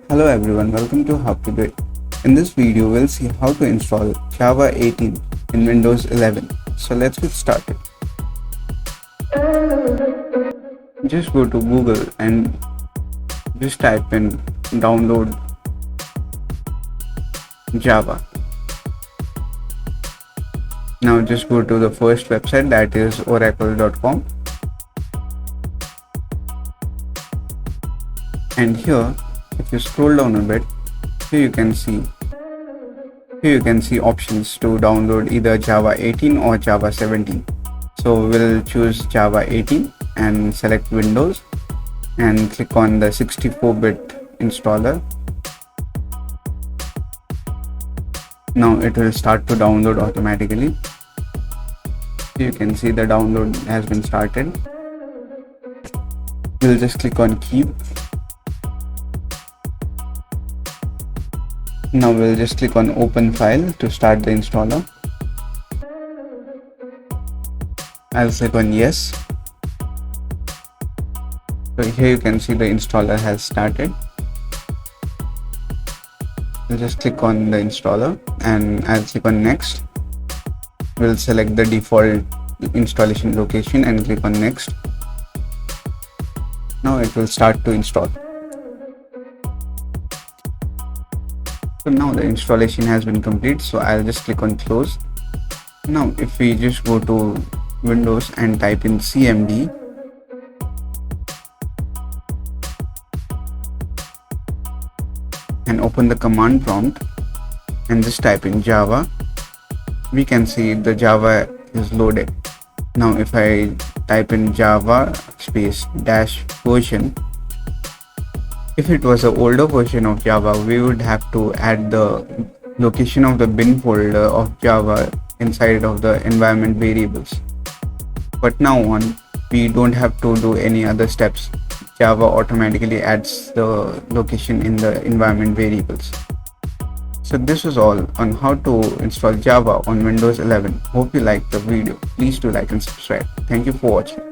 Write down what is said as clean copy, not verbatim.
Hello everyone, welcome to How to Do It. In this video, we'll see how to install Java 18 in Windows 11. So let's get started. Just go to Google and just type in download Java. Now just go to the first website, that is oracle.com, and here if you scroll down a bit, here you can see options to download either Java 18 or Java 17. So we'll choose Java 18 and select Windows and click on the 64-bit installer. Now it will start to download automatically. You can see the download has been started. We'll just click on keep. Now we'll just click on open file to start the installer. I'll click on yes. So here you can see the installer has started. We'll just click on the installer and I'll click on next. We'll select the default installation location and click on next. Now it will start to install. So now the installation has been complete, so I'll just click on close. Now if we just go to Windows and type in cmd and open the command prompt and just type in Java, we can see the Java is loaded. Now if I type in Java space dash version, if it was an older version of Java, we would have to add the location of the bin folder of Java inside of the environment variables. But now on, we don't have to do any other steps. Java automatically adds the location in the environment variables. So this is all on how to install Java on Windows 11. Hope you liked the video. Please do like and subscribe. Thank you for watching.